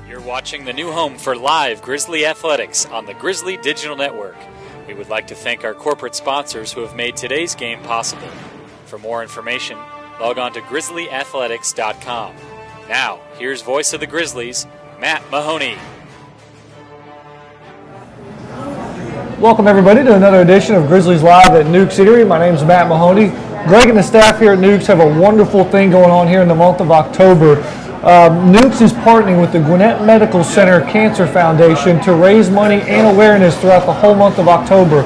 You're watching the new home for live Grizzly athletics on the Grizzly Digital Network. We would like to thank our corporate sponsors who have made today's game possible. For more information, log on to grizzlyathletics.com. Now, here's voice of the Grizzlies, Matt Mahoney. Welcome everybody to another edition of Grizzlies Live at Newk's Eatery. My name is Matt Mahoney. Greg and the staff here at Newk's have a wonderful thing going on here in the month of October. Newk's is partnering with the Gwinnett Medical Center Cancer Foundation to raise money and awareness throughout the whole month of October.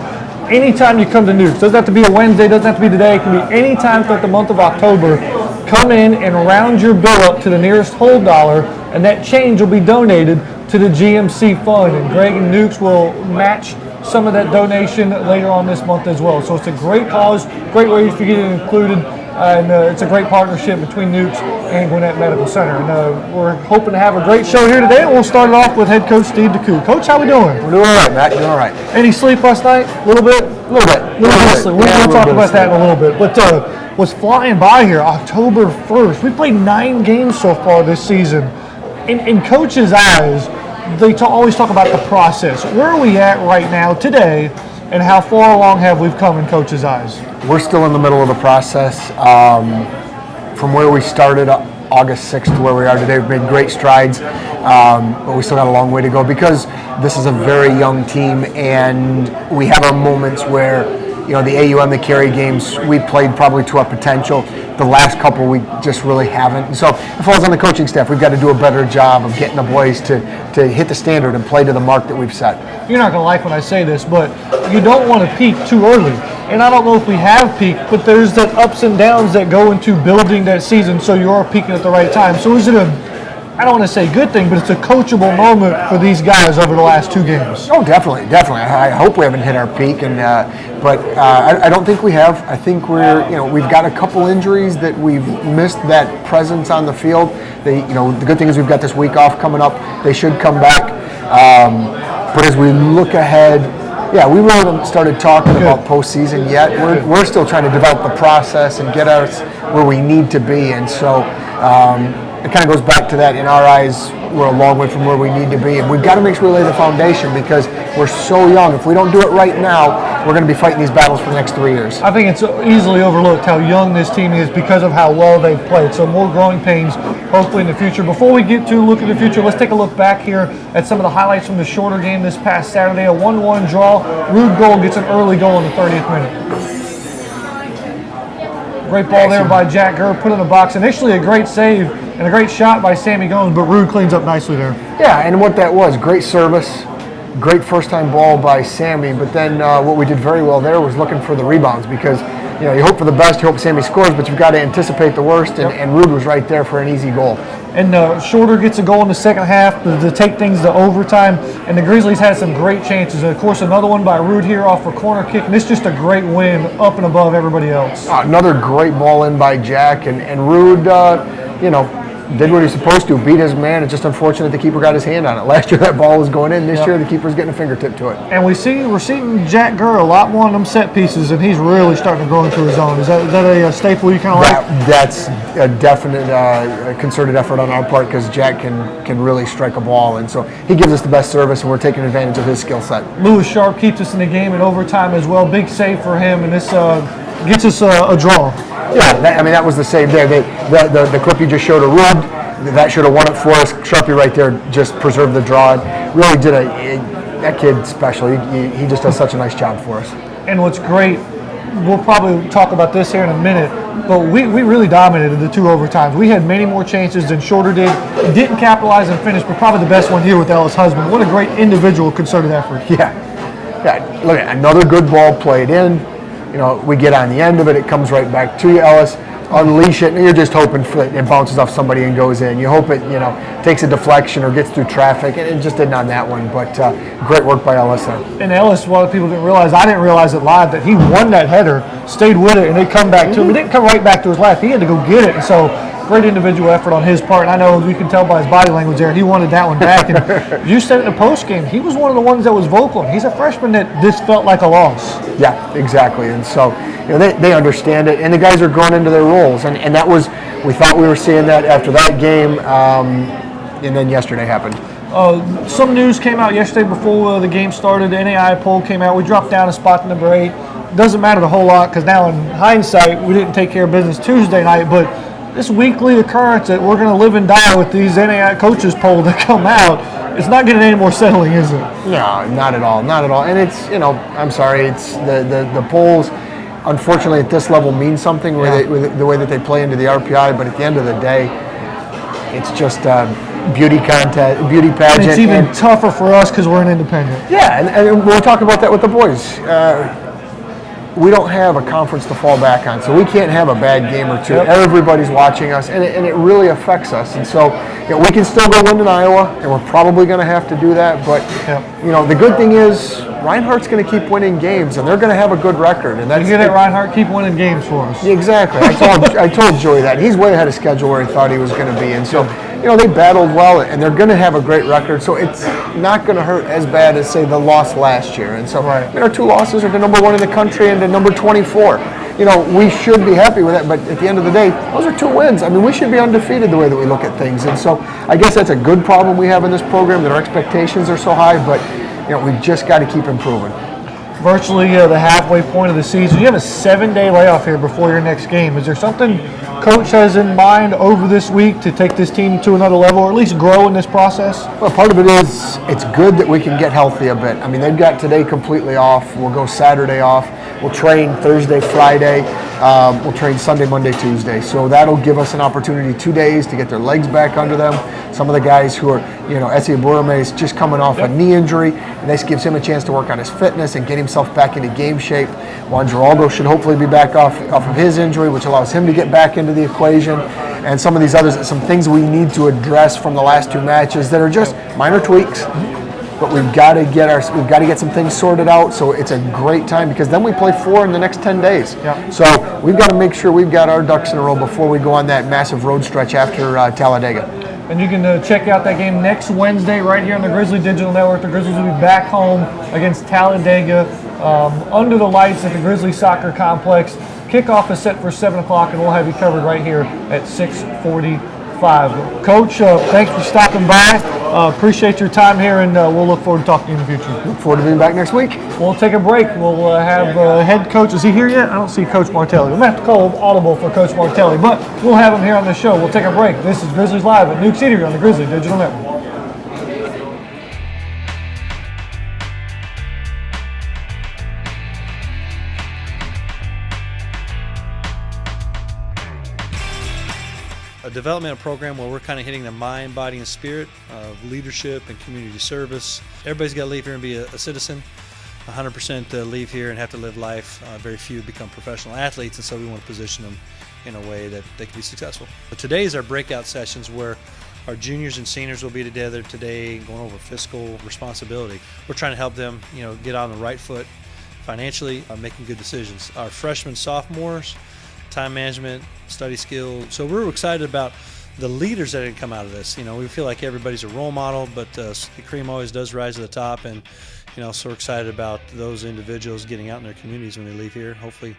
Anytime you come to Newk's, doesn't have to be a Wednesday, doesn't have to be today, it can be any time throughout the month of October. Come in and round your bill up to the nearest whole dollar, and that change will be donated to the GMC Fund. And Greg and Newk's will match some of that donation later on this month as well. So it's a great cause, great way for you to get included. And it's a great partnership between Newk's and Gwinnett Medical Center. And we're hoping to have a great show here today. And we'll start it off with head coach Steve DeCou. Coach, how we doing? We're doing all right, Matt. Doing all right. Any sleep last night? A little bit? A little bit. We'll talk about that in a little bit. But what's flying by here, October 1st. We played 9 games so far this season. In coaches' eyes, they always talk about the process. Where are we at right now today, and how far along have we come in coaches' eyes? We're still in the middle of the process. From where we started August 6th to where we are today, we've made great strides, but we still got a long way to go because this is a very young team, and we have our moments where, you know, the AUM, the carry games, we played probably to our potential. The last couple we just really haven't. And so it falls on the coaching staff. We've got to do a better job of getting the boys to hit the standard and play to the mark that we've set. You're not going to like when I say this, but you don't want to peak too early. And I don't know if we have peaked, but there's that ups and downs that go into building that season, so you are peaking at the right time. So is it I don't want to say good thing, but it's a coachable moment for these guys over the last 2 games. Oh, definitely. I hope we haven't hit our peak, and but I don't think we have. I think we've got a couple injuries that we've missed that presence on the field. The good thing is we've got this week off coming up. They should come back. But as we look ahead, we really haven't started talking about postseason yet. We're still trying to develop the process and get us where we need to be, and so. It kind of goes back to that. In our eyes, we're a long way from where we need to be, and we've got to make sure we lay the foundation because we're so young. If we don't do it right now, we're going to be fighting these battles for the next 3 years. I think it's easily overlooked how young this team is because of how well they've played. So more growing pains, hopefully in the future. Before we get to look at the future, let's take a look back here at some of the highlights from the shorter game this past Saturday. A 1-1 draw. Rude Gold gets an early goal in the 30th minute. Great ball there by Jack Gurr, put in the box. Initially a great save and a great shot by Sammy Gomes, but Rude cleans up nicely there. Yeah, and what that was, great service, great first-time ball by Sammy, but then what we did very well there was looking for the rebounds because, you hope for the best, you hope Sammy scores, but you've got to anticipate the worst, and Rude was right there for an easy goal. And Shorter gets a goal in the second half to take things to overtime, and the Grizzlies had some great chances. And of course, another one by Rude here off a corner kick, and it's just a great win up and above everybody else. Another great ball in by Jack, and Rude, did what he's supposed to, beat his man. It's just unfortunate the keeper got his hand on it. Last year that ball was going in. This year the keeper's getting a fingertip to it. And we're seeing Jack Gurr a lot more on them set pieces, and he's really starting to grow into his own. Is that a staple you kind of like? That's a definite concerted effort on our part because Jack can really strike a ball, and so he gives us the best service, and we're taking advantage of his skill set. Lewis Sharp keeps us in the game in overtime as well. Big save for him, and this gets us a draw. Yeah, that was the save there. The clip you just showed of Rude, that should have won it for us. Sharpie right there just preserved the draw. Really did that kid special. He just does such a nice job for us. And what's great, we'll probably talk about this here in a minute, but we really dominated the 2 overtimes. We had many more chances than Shorter did. Didn't capitalize and finish, but probably the best one here with Ellis Husband. What a great individual concerted effort. Yeah. Look at another good ball played in. We get on the end of it. It comes right back to you, Ellis. Unleash it, and you're just hoping it bounces off somebody and goes in. You hope it, takes a deflection or gets through traffic, and it just didn't on that one. But great work by Ellis there. And Ellis, a lot of people didn't realize, I didn't realize it live, that he won that header, stayed with it, and they come back to him. It didn't come right back to his lap. He had to go get it. And so great individual effort on his part. And I know you can tell by his body language there, he wanted that one back. And you said in the post game, he was one of the ones that was vocal. He's a freshman that this felt like a loss. Yeah, exactly. And so they understand it, and the guys are growing into their roles. And that was, we thought we were seeing that after that game. and then yesterday happened. Some news came out yesterday before the game started. The NAI poll came out. We dropped down to spot number 8. Doesn't matter the whole lot because now in hindsight, we didn't take care of business Tuesday night, but this weekly occurrence that we're going to live and die with these NAI coaches poll that come out, it's not getting any more settling, is it? No, not at all, not at all. And it's, I'm sorry, it's the polls, unfortunately at this level mean something with the way that they play into the RPI, but at the end of the day, it's just beauty contest, beauty pageant. And it's even tougher for us because we're an independent. Yeah, and we'll talk about that with the boys. We don't have a conference to fall back on, so we can't have a bad game or two. Yep. Everybody's watching us, and it really affects us. And so we can still go win in Iowa, and we're probably going to have to do that. But the good thing is Reinhardt's going to keep winning games, and they're going to have a good record. And that's you get Reinhardt keep winning games for us. Exactly. I told Joey that he's way ahead of schedule where he thought he was going to be, and so. They battled well, and they're going to have a great record, so it's not going to hurt as bad as, say, the loss last year. And so our 2 losses are to number 1 in the country and to number 24. We should be happy with that, but at the end of the day, those are 2 wins. I mean, we should be undefeated the way that we look at things. And so I guess that's a good problem we have in this program, that our expectations are so high, but we've just got to keep improving. Virtually the halfway point of the season. You have a 7-day layoff here before your next game. Is there something Coach has in mind over this week to take this team to another level, or at least grow in this process? Well, part of it is it's good that we can get healthy a bit. I mean, they've got today completely off. We'll go Saturday off. We'll train Thursday, Friday. We'll train Sunday, Monday, Tuesday. So that'll give us an opportunity 2 days to get their legs back under them. Some of the guys who are, Esi Aburame is just coming off a knee injury, and this gives him a chance to work on his fitness and get himself back into game shape. Juan Geraldo should hopefully be back off of his injury, which allows him to get back into the equation. And some of these others, some things we need to address from the last 2 matches that are just minor tweaks. But we've got to get some things sorted out. So it's a great time because then we play 4 in the next 10 days. Yeah. So we've got to make sure we've got our ducks in a row before we go on that massive road stretch after Talladega. And you can check out that game next Wednesday right here on the Grizzly Digital Network. The Grizzlies will be back home against Talladega under the lights at the Grizzly Soccer Complex. Kickoff is set for 7 o'clock, and we'll have you covered right here at 6:45. Coach, thanks for stopping by. Appreciate your time here, and we'll look forward to talking to you in the future. Look forward to being back next week. We'll take a break. We'll have head coach. Is he here yet? I don't see Coach Martelli. We might have to call audible for Coach Martelli, but we'll have him here on the show. We'll take a break. This is Grizzlies Live at Newk Eatery on the Grizzly Digital Network. A developmental program where we're kind of hitting the mind, body, and spirit of leadership and community service. Everybody's got to leave here and be a citizen. 100% leave here and have to live life. Very few become professional athletes, and so we want to position them in a way that they can be successful. But today is our breakout sessions where our juniors and seniors will be together today going over fiscal responsibility. We're trying to help them, get on the right foot financially, making good decisions. Our freshmen, sophomores, time management, study skills. So we're excited about the leaders that can come out of this. We feel like everybody's a role model, but the cream always does rise to the top. And, so we're excited about those individuals getting out in their communities when they leave here. Hopefully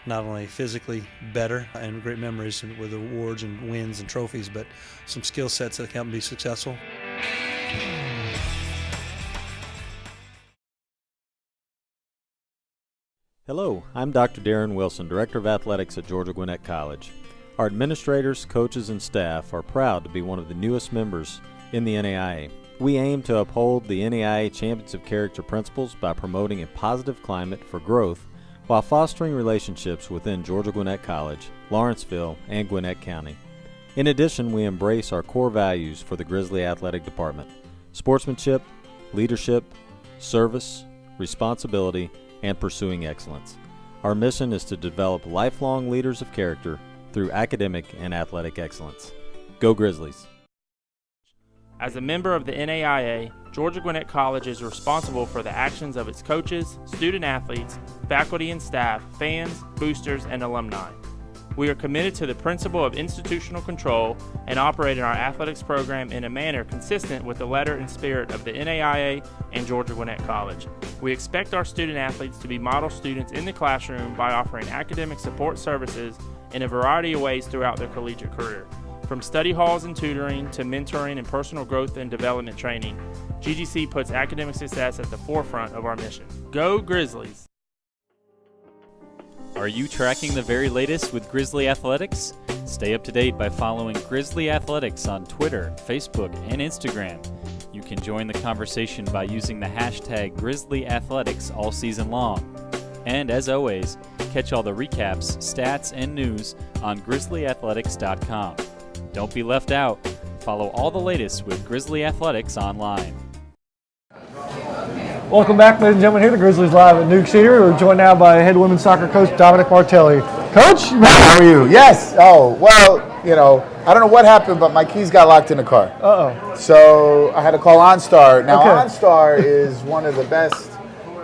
not only physically better and great memories with awards and wins and trophies, but some skill sets that can help them be successful. Hello, I'm Dr. Darren Wilson, Director of Athletics at Georgia Gwinnett College. Our administrators, coaches, and staff are proud to be one of the newest members in the NAIA. We aim to uphold the NAIA Champions of Character principles by promoting a positive climate for growth while fostering relationships within Georgia Gwinnett College, Lawrenceville, and Gwinnett County. In addition, we embrace our core values for the Grizzly Athletic Department: sportsmanship, leadership, service, responsibility, and pursuing excellence. Our mission is to develop lifelong leaders of character through academic and athletic excellence. Go Grizzlies! As a member of the NAIA, Georgia Gwinnett College is responsible for the actions of its coaches, student athletes, faculty and staff, fans, boosters, and alumni. We are committed to the principle of institutional control and operating our athletics program in a manner consistent with the letter and spirit of the NAIA and Georgia Gwinnett College. We expect our student athletes to be model students in the classroom by offering academic support services in a variety of ways throughout their collegiate career. From study halls and tutoring to mentoring and personal growth and development training, GGC puts academic success at the forefront of our mission. Go Grizzlies! Are you tracking the very latest with Grizzly Athletics? Stay up to date by following Grizzly Athletics on Twitter, Facebook, and Instagram. You can join the conversation by using the hashtag Grizzly Athletics all season long. And as always, catch all the recaps, stats, and news on grizzlyathletics.com. Don't be left out. Follow all the latest with Grizzly Athletics online. Welcome back, ladies and gentlemen, here to Grizzlies Live at Newk Eatery. We're joined now by head women's soccer coach Domenic Martelli. Coach? How are you? Yes. Oh, well, I don't know what happened, but my keys got locked in the car. Uh-oh. So I had to call OnStar. Now, Okay. OnStar is one of the best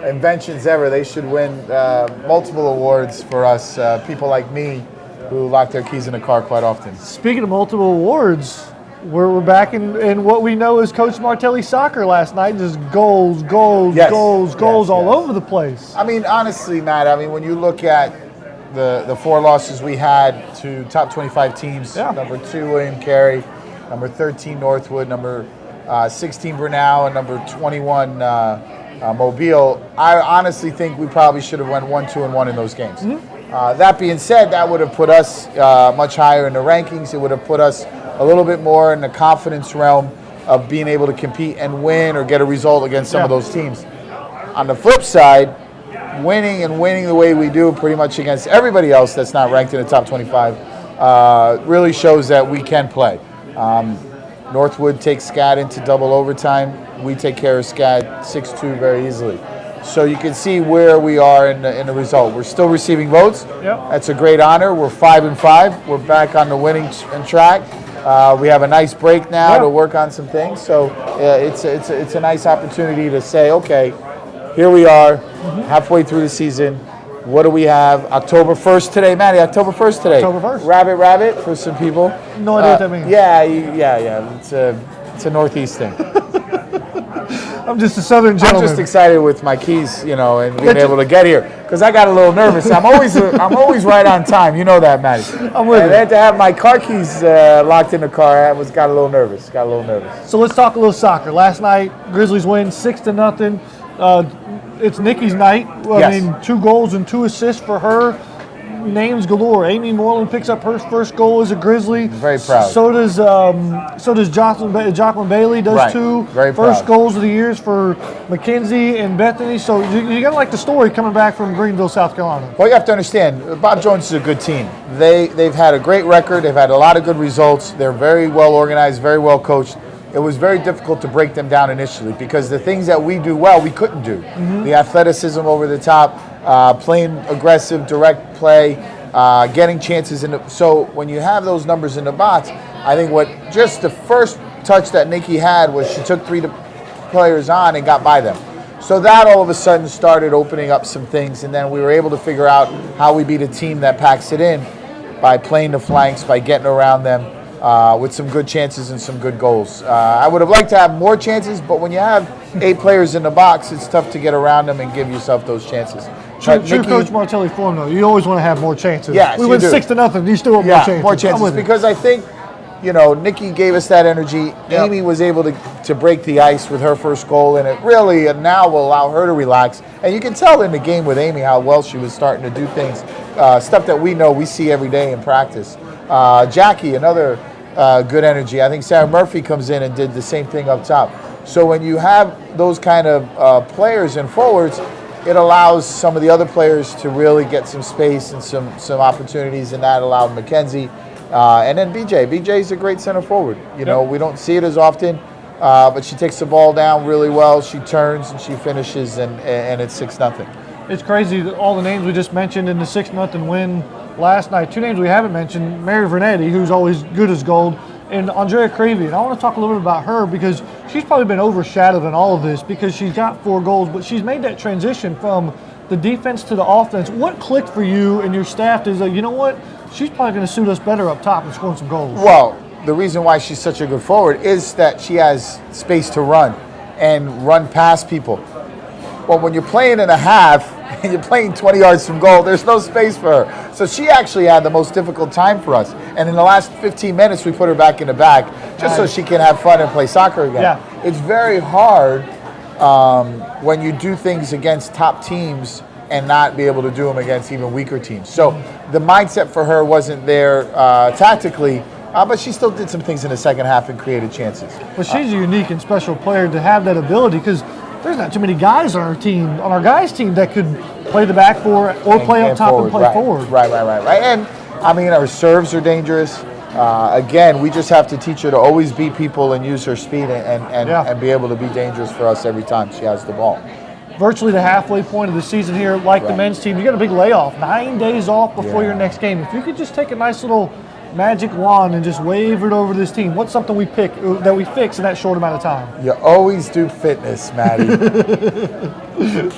inventions ever. They should win multiple awards for us, people like me who lock their keys in the car quite often. Speaking of multiple awards, we're back in what we know as Coach Martelli soccer last night. Just goals, Yes. goals all Yes. over the place. I mean, honestly, Matt, when you look at the 4 losses we had to top 25 teams, Yeah. number 2, William Carey, number 13, Northwood, number 16, Brunel, and number 21, Mobile, I honestly think we probably should have went 1-2-1 in those games. That being said, that would have put us much higher in the rankings. It would have put us a little bit more in the confidence realm of being able to compete and win or get a result against some of those teams. On the flip side, winning the way we do pretty much against everybody else that's not ranked in the top 25 really shows that we can play. Northwood takes SCAD into double overtime. We take care of SCAD 6-2 very easily. So you can see where we are in the result. We're still receiving votes. Yep. That's a great honor. We're 5-5. We're back on the winning track. We have a nice break now to work on some things. So it's a nice opportunity to say, okay, here we are, halfway through the season. What do we have? October 1st today, Maddie. October 1st today. October 1st. Rabbit for some people. No idea what that means. Yeah. It's a Northeast thing. I'm just a Southern I'm gentleman. just excited with my keys, and being able to get here because I got a little nervous. I'm always right on time. You know that, Maddie. I'm with and you. then to have my car keys locked in the car, I got a little nervous. So let's talk a little soccer. Last night, Grizzlies win 6-0. It's Nikki's night. Yes. 2 goals and 2 assists for her. Names galore. Amy Moreland picks up her first goal as a Grizzly. Very proud. So does Jocelyn Bailey does Right. too. Very First proud. goals of the years for Mackenzie and Bethany. So you gotta like the story coming back from Greenville, South Carolina. Well, you have to understand, Bob Jones is a good team. They've had a great record. They've had a lot of good results. They're very well organized, very well coached. It was very difficult to break them down initially because the things that we do well, we couldn't do. The athleticism over the top, playing aggressive, direct play, getting chances. So when you have those numbers in the box, I think just the first touch that Nikki had was she took 3 players on and got by them. So that all of a sudden started opening up some things, and then we were able to figure out how we beat a team that packs it in by playing the flanks, by getting around them. With some good chances and some good goals. I would have liked to have more chances, but when you have 8 players in the box, it's tough to get around them and give yourself those chances. True Coach Martelli form, though. You always want to have more chances. Yes, we you went do. 6-0. You still want more chances. more I'm chances with you. because I think, Nikki gave us that energy. Yep. Amy was able to break the ice with her first goal, and it really now will allow her to relax. And you can tell in the game with Amy how well she was starting to do things, stuff that we see every day in practice. Jackie, another good energy. I think Sarah Murphy comes in and did the same thing up top. So when you have those kind of players and forwards, it allows some of the other players to really get some space and some opportunities, and that allowed Mackenzie. And then BJ. BJ's a great center forward. We don't see it as often, but she takes the ball down really well. She turns and she finishes, and it's 6-0. It's crazy that all the names we just mentioned in the 6-0 win last night. 2 names we haven't mentioned: Mary Vernetti, who's always good as gold, and Andrea Cravey. And I want to talk a little bit about her because she's probably been overshadowed in all of this because she's got 4 goals, but she's made that transition from the defense to the offense. What clicked for you and your staff is like, you know what? She's probably going to suit us better up top and scoring some goals. Well, the reason why she's such a good forward is that she has space to run and run past people. Well, when you're playing in a half and you're playing 20 yards from goal, there's no space for her. So she actually had the most difficult time for us. And in the last 15 minutes, we put her back in the back just so she can have fun and play soccer again. Yeah. It's very hard when you do things against top teams and not be able to do them against even weaker teams. So the mindset for her wasn't there tactically, but she still did some things in the second half and created chances. But she's a unique and special player to have that ability, because there's not too many guys on our team, on our guys' team, that could play the back four or play up top and play forward. Right. And I mean, her serves are dangerous. Again, we just have to teach her to always beat people and use her speed and be able to be dangerous for us every time she has the ball. Virtually the halfway point of the season here, like the men's team, you got a big layoff, 9 days off before your next game. If you could just take a nice little magic wand and just wave it over this team, what's something we pick that we fix in that short amount of time? You always do fitness, Maddie.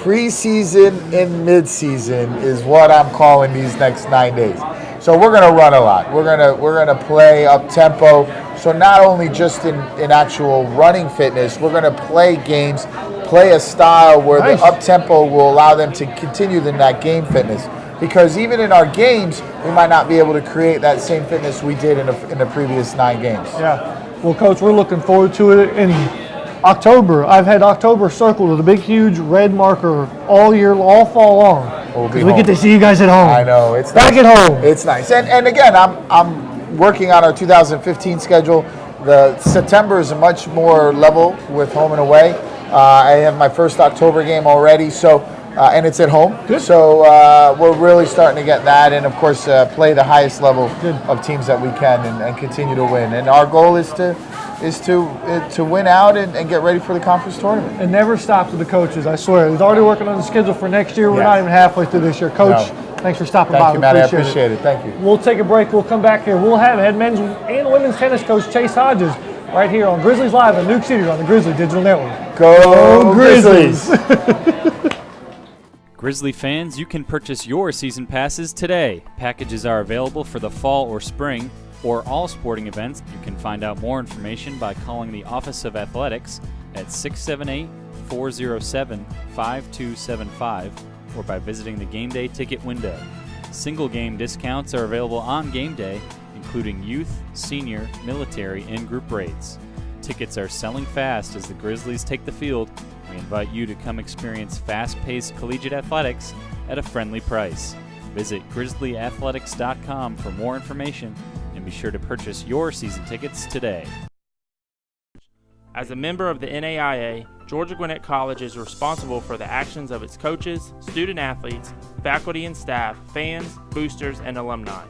Preseason and mid-season is what I'm calling these next 9 days. So we're going to run a lot. We're gonna play up tempo. So not only just in actual running fitness, we're going to play games, play a style where the up tempo will allow them to continue in that game fitness. Because even in our games, we might not be able to create that same fitness we did in the previous 9 games. Yeah. Well, Coach, we're looking forward to it in October. I've had October circled with a big, huge red marker all year, all fall long. Because we get to see you guys at home. I know. It's back nice. at home. It's nice. And again, I'm working on our 2015 schedule. The September is much more level with home and away. I have my first October game already, so and it's at home. Good. So we're really starting to get that, and of course play the highest level of teams that we can and continue to win. And our goal is to win out and get ready for the conference tournament. It never stops with the coaches, I swear. He's already working on the schedule for next year. We're not even halfway through this year. Coach, thanks for stopping by. Thank you, Matt. I appreciate it. Thank you. We'll take a break. We'll come back here. We'll have head men's and women's tennis coach Chase Hodges right here on Grizzlies Live at Newk City on the Grizzly Digital Network. Go Grizzlies! Grizzly fans, you can purchase your season passes today. Packages are available for the fall or spring or all sporting events. You can find out more information by calling the Office of Athletics at 678-407-5275 or by visiting the game day ticket window. Single game discounts are available on game day, including youth, senior, military, and group rates. Tickets are selling fast as the Grizzlies take the field. We invite you to come experience fast-paced collegiate athletics at a friendly price. Visit grizzlyathletics.com for more information and be sure to purchase your season tickets today. As a member of the NAIA, Georgia Gwinnett College is responsible for the actions of its coaches, student-athletes, faculty and staff, fans, boosters, and alumni.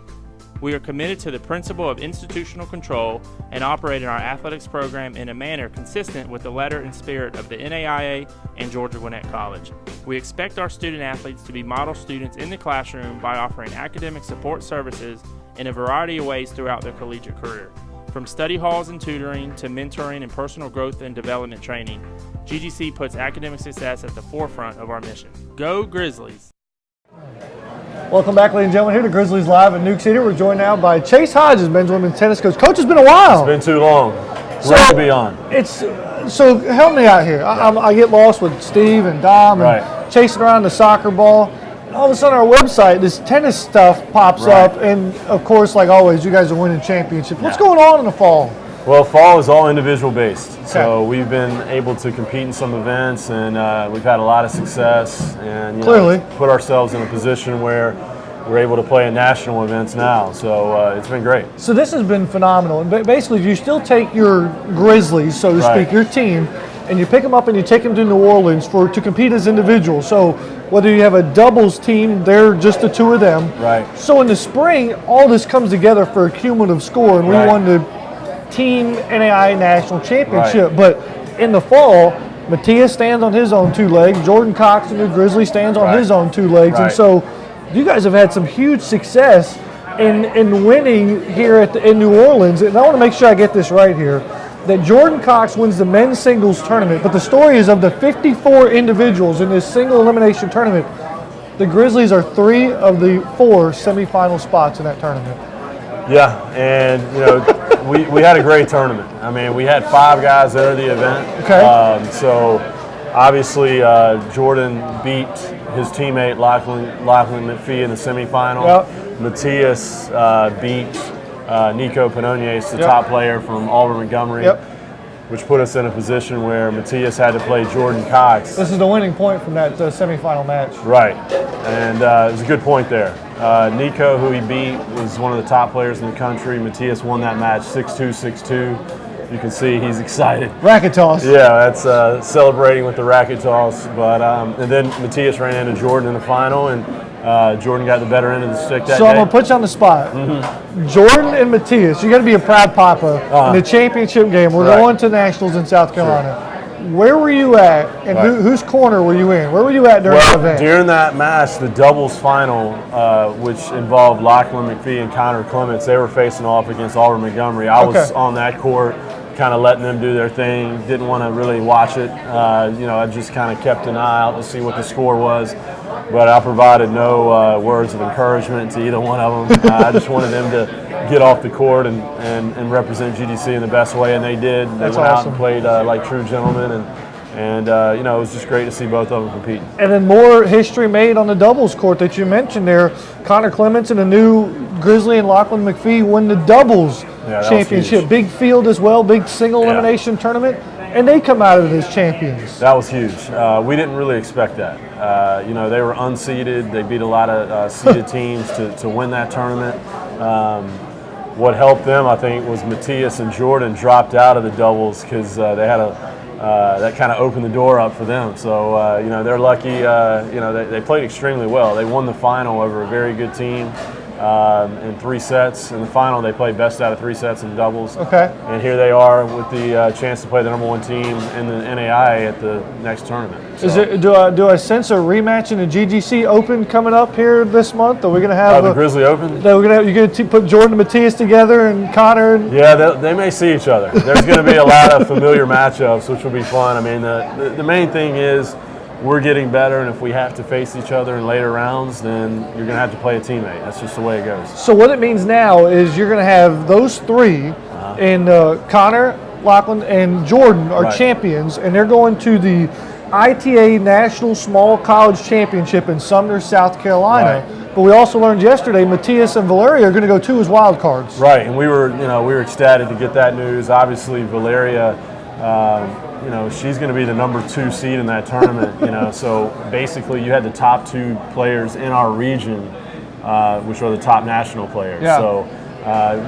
We are committed to the principle of institutional control and operate in our athletics program in a manner consistent with the letter and spirit of the NAIA and Georgia Gwinnett College. We expect our student-athletes to be model students in the classroom by offering academic support services in a variety of ways throughout their collegiate career. From study halls and tutoring to mentoring and personal growth and development training, GGC puts academic success at the forefront of our mission. Go Grizzlies! Welcome back, ladies and gentlemen, here to Grizzlies Live at Newk City. We're joined now by Chase Hodges, men's and women's tennis coach. Coach, it's been a while. It's been too long. Great to be on. So help me out here. I get lost with Steve and Dom and chasing around the soccer ball. And all of a sudden, our website, this tennis stuff pops up. And, of course, like always, you guys are winning championships. What's going on in the fall? Well, fall is all individual based. Okay. So we've been able to compete in some events, and we've had a lot of success. And clearly put ourselves in a position where we're able to play in national events now. So it's been great. So this has been phenomenal. And basically, you still take your Grizzlies, so to speak, your team, and you pick them up and you take them to New Orleans to compete as individuals. So whether you have a doubles team, they're just the two of them. Right. So in the spring, all this comes together for a cumulative score, and we won the Team NAI National Championship. But in the fall, Matthias stands on his own 2 legs. Jordan Cox, the new Grizzly, stands on his own 2 legs. And so you guys have had some huge success in winning here in New Orleans. And I want to make sure I get this right here, that Jordan Cox wins the men's singles tournament. But the story is of the 54 individuals in this single elimination tournament, the Grizzlies are 3 of the 4 semifinal spots in that tournament. Yeah, and we had a great tournament. I mean, we had 5 guys enter the event. Okay. So Obviously, Jordan beat his teammate Lachlan McPhee in the semifinal. Yep. Matthias beat Nico Panonies, the Yep. top player from Auburn Montgomery, Yep. which put us in a position where Matthias had to play Jordan Cox. This is the winning point from that semifinal match. Right, and it was a good point there. Nico, who he beat, was one of the top players in the country. Matthias won that match 6-2, 6-2. You can see he's excited. Racket toss. Yeah, that's celebrating with the racket toss. But and then Matthias ran into Jordan in the final, and Jordan got the better end of the stick that So day. I'm gonna put you on the spot. Jordan and Matthias, you got to be a proud papa in the championship game. We're Right. going to nationals in South Carolina. Where were you at, and Right. whose corner were you in? Where were you at during the event? During that match, the doubles final, which involved Lachlan McPhee and Connor Clements, they were facing off against Auburn Montgomery. I was Okay. on that court, kind of letting them do their thing. Didn't want to really watch it. I just kind of kept an eye out to see what the score was. But I provided no words of encouragement to either one of them. I just wanted them to get off the court and represent GDC in the best way, and they did. They That's went out awesome. and played like true gentlemen, and it was just great to see both of them compete. And then more history made on the doubles court that you mentioned there. Connor Clements and the new Grizzly and Lachlan McPhee win the doubles Yeah, that was championship. huge. Big field as well, big single Yeah. elimination tournament, and they come out of it as champions. That was huge. We didn't really expect that. They were unseeded. They beat a lot of seeded teams to win that tournament. What helped them, I think, was Matthias and Jordan dropped out of the doubles because they had that kind of opened the door up for them. So, they're lucky. They played extremely well. They won the final over a very good team in 3 sets. In the final, they played best out of 3 sets in doubles. Okay. And here they are with the chance to play the #1 team in the NAIA at the next tournament. So, Do I sense a rematch in the GGC Open coming up here this month? Are we going to have the Grizzly Open? You're going to put Jordan and Matthias together and Connor? Yeah, they may see each other. There's going to be a lot of familiar matchups, which will be fun. I mean, the main thing is we're getting better, and if we have to face each other in later rounds, then you're going to have to play a teammate. That's just the way it goes. So what it means now is you're going to have those three, and Connor, Lachlan, and Jordan are Right. champions, and they're going to the ITA National Small College Championship in Sumner, South Carolina. Right. But we also learned yesterday Matthias and Valeria are going to go too as wild cards. Right, and we were ecstatic to get that news. Obviously, Valeria, she's going to be the #2 seed in that tournament. So basically, you had the top 2 players in our region, which are the top national players. Yeah. So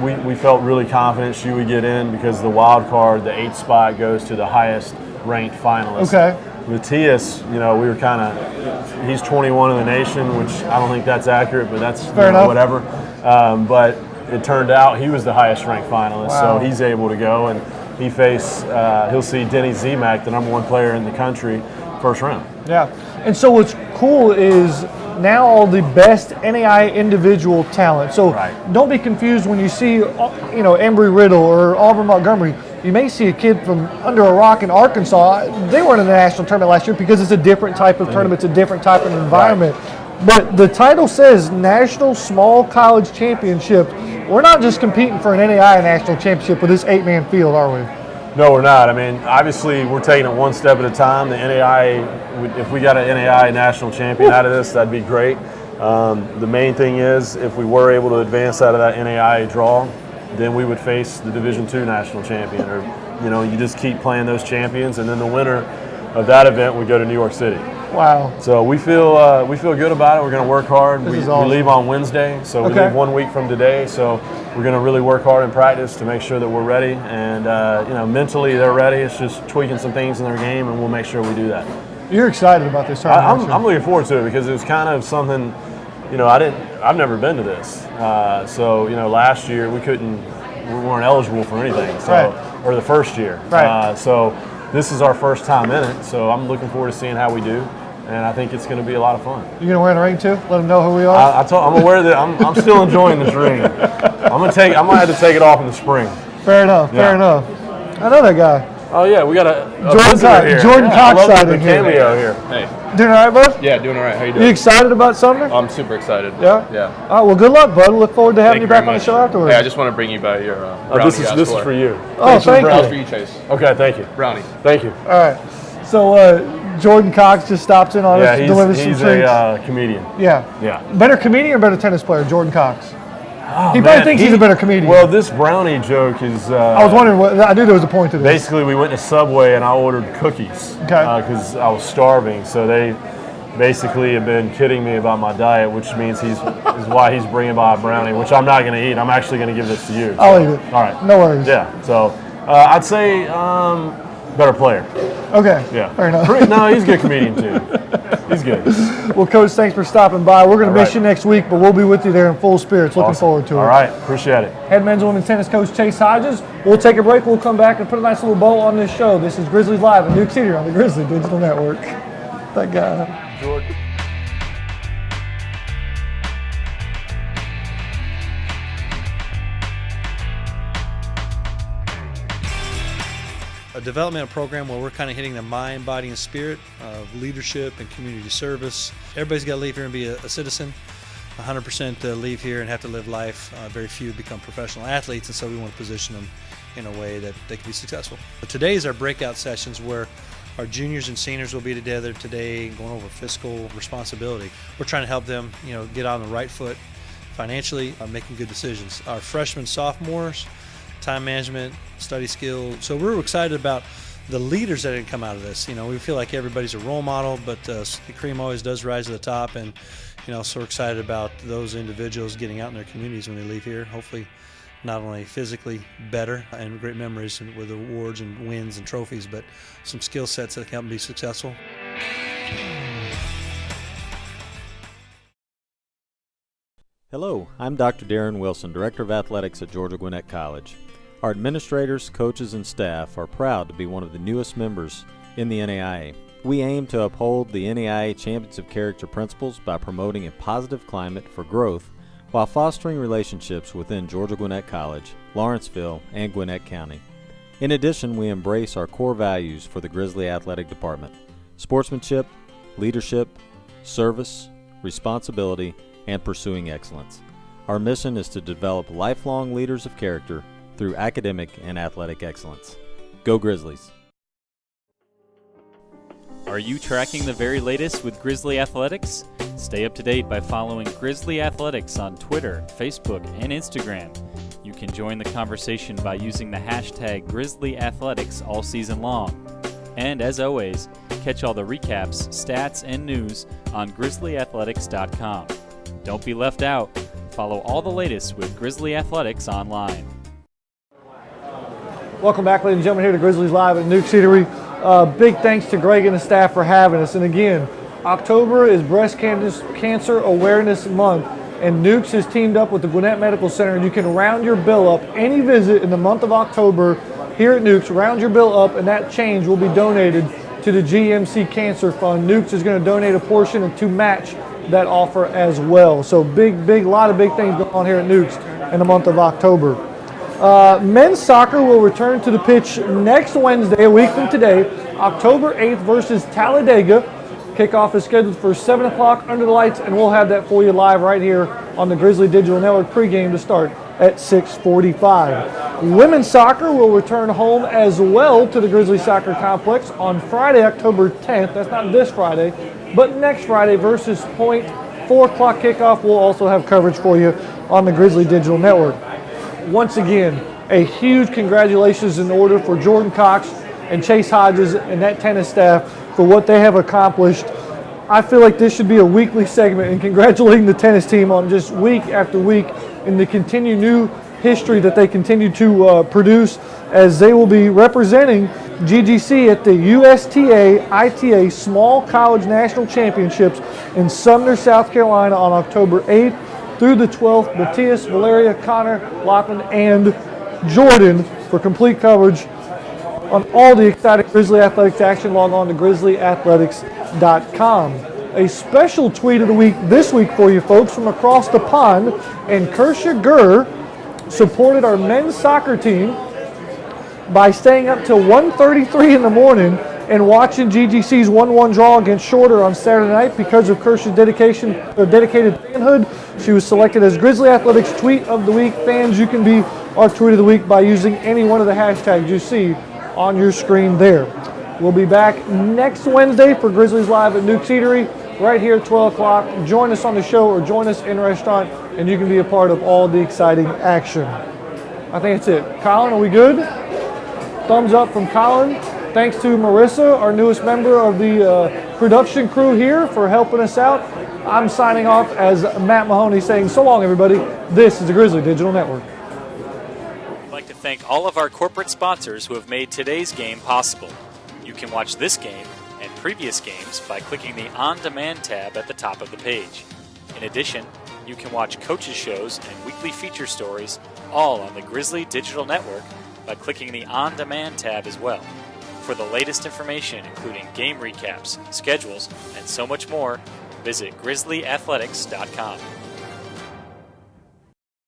we felt really confident she would get in because the wild card, the 8th spot, goes to the highest ranked finalist. Okay. Matthias, we were he's 21 in the nation, which I don't think that's accurate, but that's Fair enough. whatever. But it turned out he was the highest ranked finalist, Wow. so he's able to go, and he'll see Denny Zemak, the #1 player in the country, first round. Yeah. And so what's cool is now all the best NAI individual talent. So Right. don't be confused when you see, Embry Riddle or Auburn Montgomery. You may see a kid from under a rock in Arkansas. They weren't in the national tournament last year because it's a different type of tournament. It's a different type of environment. But the title says National Small College Championship. We're not just competing for an NAI national championship with this 8-man field, are we? No, we're not. I mean, obviously, we're taking it one step at a time. The NAI, if we got an NAI national champion out of this, that'd be great. The main thing is, if we were able to advance out of that NAI draw, then we would face the Division II national champion. Or, you just keep playing those champions, and then the winner of that event would go to New York City. Wow. So we feel good about it. We're going to work hard. This We is awesome. leave on Wednesday, so we Okay. leave 1 week from today. So we're going to really work hard in practice to make sure that we're ready. And mentally they're ready. It's just tweaking some things in their game, and we'll make sure we do that. You're excited about this tournament, aren't you? I'm looking forward to it because it was kind of something. I've never been to this. So last year we weren't eligible for anything. So Right. or the first year. Right. So this is our first time in it. So I'm looking forward to seeing how we do. And I think it's going to be a lot of fun. You gonna wear the ring too? Let them know who we are. I'm aware that I'm still enjoying this ring. I might have to take it off in the spring. Fair enough. Fair Yeah. enough. I know that guy. Oh yeah, we got a Jordan visitor Cox- here. Jordan I Cox love the sighting here. cameo here. Hey, Doing all right, bud? yeah, doing all right. How you You doing? excited about Sumner? I'm super excited. Yeah? Yeah. All right, well, good luck, bud. Look forward to having Thank you very back on the much. show afterwards. Hey, I just want to bring you by your brownie. This is for you. Oh, thank Brownie for you. you, Chase. Okay, thank you. Brownie. Thank you. All right. So, Jordan Cox just stops in on us to deliver some he's treats. a comedian. Yeah. Better comedian or better tennis player, Jordan Cox? Oh, he probably thinks he's a better comedian. Well, this brownie joke is... I was wondering, I knew there was a point to this. Basically, we went to Subway and I ordered cookies because I was starving. So they basically have been kidding me about my diet, which means is why he's bringing by a brownie, which I'm not going to eat. I'm actually going to give this to you. I'll eat it. All right. No worries. Yeah. So I'd say better player. Okay. Yeah. Fair enough. No, he's a good comedian too. He's good. Well, Coach, thanks for stopping by. We're going to miss you next week, but we'll be with you there in full spirits. Looking forward to it. All right. Appreciate it. Head men's and women's tennis coach Chase Hodges. We'll take a break. We'll come back and put a nice little bow on this show. This is Grizzlies Live in Newk City on the Grizzly Digital Network. That guy. Jordan. A developmental program where we're kind of hitting the mind, body, and spirit of leadership and community service. Everybody's got to leave here and be a citizen. 100% leave here and have to live life. Very few become professional athletes, and so we want to position them in a way that they can be successful. But today is our breakout sessions where our juniors and seniors will be together today going over fiscal responsibility. We're trying to help them, get on the right foot financially, making good decisions. Our freshmen, sophomores, time management, study skills. So we're excited about the leaders that can come out of this. We feel like everybody's a role model, but the cream always does rise to the top. And, so we're excited about those individuals getting out in their communities when they leave here. Hopefully not only physically better and great memories with awards and wins and trophies, but some skill sets that can help them be successful. Hello, I'm Dr. Darren Wilson, Director of Athletics at Georgia Gwinnett College. Our administrators, coaches, and staff are proud to be one of the newest members in the NAIA. We aim to uphold the NAIA Champions of Character principles by promoting a positive climate for growth while fostering relationships within Georgia Gwinnett College, Lawrenceville, and Gwinnett County. In addition, we embrace our core values for the Grizzly Athletic Department: sportsmanship, leadership, service, responsibility, and pursuing excellence. Our mission is to develop lifelong leaders of character through academic and athletic excellence. Go Grizzlies! Are you tracking the very latest with Grizzly Athletics? Stay up to date by following Grizzly Athletics on Twitter, Facebook, and Instagram. You can join the conversation by using the hashtag Grizzly Athletics all season long. And as always, catch all the recaps, stats, and news on grizzlyathletics.com. Don't be left out. Follow all the latest with Grizzly Athletics online. Welcome back, ladies and gentlemen, here to Grizzlies Live at Newk Eatery. Big thanks to Greg and the staff for having us. And again, October is Breast Cancer Awareness Month, and Newk's has teamed up with the Gwinnett Medical Center, and you can round your bill up any visit in the month of October here at Newk's. Round your bill up, and that change will be donated to the GMC Cancer Fund. Newk's is going to donate a portion to match that offer as well. So lot of big things going on here at Newk's in the month of October. Men's soccer will return to the pitch next Wednesday, a week from today, October 8th versus Talladega. Kickoff is scheduled for 7 o'clock under the lights, and we'll have that for you live right here on the Grizzly Digital Network pregame to start at 6:45. Women's soccer will return home as well to the Grizzly Soccer Complex on Friday, October 10th. That's not this Friday, but next Friday versus Point. 4 o'clock kickoff. We'll also have coverage for you on the Grizzly Digital Network. Once again, a huge congratulations in order for Jordan Cox and Chase Hodges and that tennis staff for what they have accomplished. I feel like this should be a weekly segment, and congratulating the tennis team on just week after week in the continued new history that they continue to produce, as they will be representing GGC at the USTA ITA Small College National Championships in Sumner, South Carolina on October 8th through the 12th. Matthias, Valeria, Connor, Lachlan, and Jordan. For complete coverage on all the exciting Grizzly Athletics action, log on to grizzlyathletics.com. A special tweet of the week this week for you folks from across the pond, and Kersha Gurr supported our men's soccer team by staying up till 1:33 in the morning and watching GGC's 1-1 draw against Shorter on Saturday night. Because of Kersha's dedicated fanhood, she was selected as Grizzly Athletics Tweet of the Week. Fans, you can be our Tweet of the Week by using any one of the hashtags you see on your screen there. We'll be back next Wednesday for Grizzlies Live at Newk's Eatery, right here at 12 o'clock. Join us on the show or join us in restaurant, and you can be a part of all the exciting action. I think that's it. Colin, are we good? Thumbs up from Colin. Thanks to Marissa, our newest member of the production crew here, for helping us out. I'm signing off as Matt Mahoney saying so long, everybody. This is the Grizzly Digital Network. We'd like to thank all of our corporate sponsors who have made today's game possible. You can watch this game and previous games by clicking the On Demand tab at the top of the page. In addition, you can watch coaches' shows and weekly feature stories all on the Grizzly Digital Network by clicking the On Demand tab as well. For the latest information, including game recaps, schedules, and so much more, visit grizzlyathletics.com.